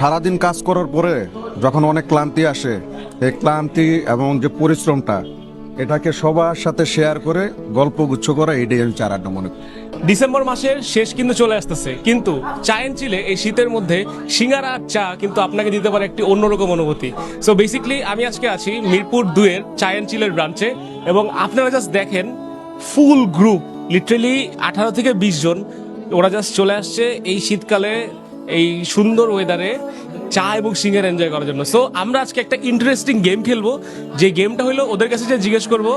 সারাদিন কাজ করার পরে যখন অনেক ক্লান্তি আসে, এই ক্লান্তি এবং যে পরিশ্রমটা এটাকে সবার সাথে শেয়ার করে গল্পগুচ্ছ করা, এটাই আমি চার আড্ডা মনে করি। ডিসেম্বর মাসের শেষ কিন্তু চলে আসতেছে, কিন্তু চা এন্ড চিলে এই শীতের মধ্যে সিঙ্গারা আর চা কিন্তু আপনাকে দিতে পারে একটি অন্যরকম অনুভূতি। সো বেসিক্যালি আমি আজকে আছি মিরপুর 2-এর চা এন্ড চিলের ব্রাঞ্চে, এবং আপনারা জাস্ট দেখেন ফুল গ্রুপ, লিটারেলি 18 থেকে 20 জন ওরা জাস্ট চলে আসছে এই শীতকালে এই সুন্দর ওয়েদারে চা এবং সিঙ্গারা এনজয় করার জন্য। সো আমরা আজকে একটা ইন্টারেস্টিং গেম খেলবো, যে গেমটা হলো ওদের কাছে যে জিজ্ঞেস করবো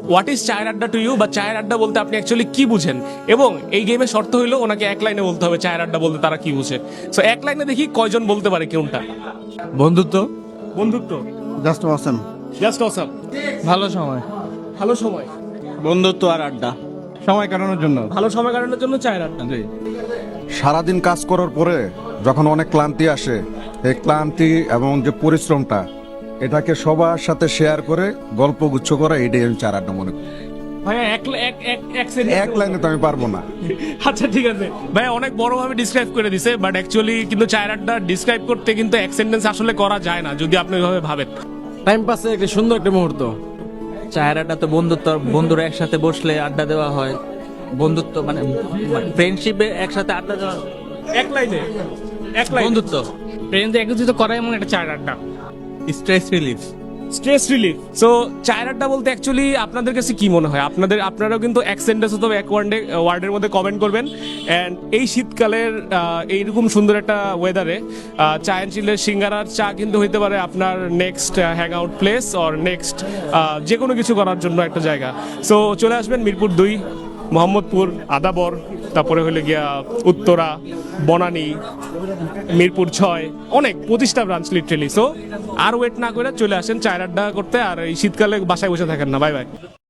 হোয়াট ইজ চায়ের আড্ডা টু ইউ, বা চায়ের আড্ডা বলতে আপনি অ্যাকচুয়ালি কি বুঝেন, এবং এই গেমের শর্ত হইলো ওনাকে এক লাইনে বলতে হবে চায়ের আড্ডা বলতে তারা কি বুঝে। সো এক লাইনে দেখি কয়জন বলতে পারে কোনটা। বন্ধুত্ব, বন্ধুত্ব, জাস্ট অসম, জাস্ট অসাম, ভালো সময়, ভালো সময়, বন্ধুত্ব আর আড্ডা, সময় কাটানোর জন্য। ভালো সময় কাটানোর জন্য চায়ের আড্ডা। জি। সারাদিন কাজ করার পরে যখন অনেক ক্লান্তি আসে, এই ক্লান্তি এবং যে পরিশ্রমটা এটাকে সবার সাথে শেয়ার করে গল্পগুচ্ছ করা, এটাই আমি চার আড্ডা মনে করি। ভাইয়া এক লাইনে তো আমি পারবো না। আচ্ছা ঠিক আছে ভাইয়া, অনেক বড়ভাবে ডিসক্রাইব করে দিছে, বাট অ্যাকচুয়ালি কিন্তু চায়ের আড্ডা ডিসক্রাইব করতে কিন্তু এক সেন্টেন্স আসলে করা যায় না যদি আপনি এভাবে ভাবেন। টাইম পাসে একটা সুন্দর একটা মুহূর্ত। চায়ের আড্ডা তো বন্ধুত্ব, বন্ধুরা একসাথে বসলে আড্ডা দেওয়া হয়। বন্ধুত্ব মানে ফ্রেন্ডশিপে একসাথে আড্ডা দেওয়া, এক লাইনে, এক লাইন। বন্ধুত্ব, ট্রেনতে একত্রিত করা এমন একটা চায়ের আড্ডা, stress relief. Stress relief. So চায়ের আড্ডা বলতে অ্যাকচুয়ালি আপনাদের কাছে কি মনে হয়? আপনারাও কিন্তু এক সেন্টেন্স অথবা এক ওয়ার্ডের মধ্যে কমেন্ট করবেন। অ্যান্ড এই শীতকালের এইরকম সুন্দর একটা ওয়েদারে চা এন্ড চিলের সিঙ্গারার চা কিন্তু হইতে পারে আপনার next hang out place or next যে কোনো কিছু করার জন্য একটা জায়গা। সো চলে আসবেন মিরপুর 2, মোহাম্মদপুর, আদাবর, তারপরে হলে গিয়া উত্তরা, বনানী, মিরপুর 6, অনেক 25টা ব্রাঞ্চ লিটারেলি। সো আর ওয়েট না করে চলে আসেন চায়ের আড্ডা করতে, আর এই শীতকালে বাসায় বসে থাকেন না। Bye bye.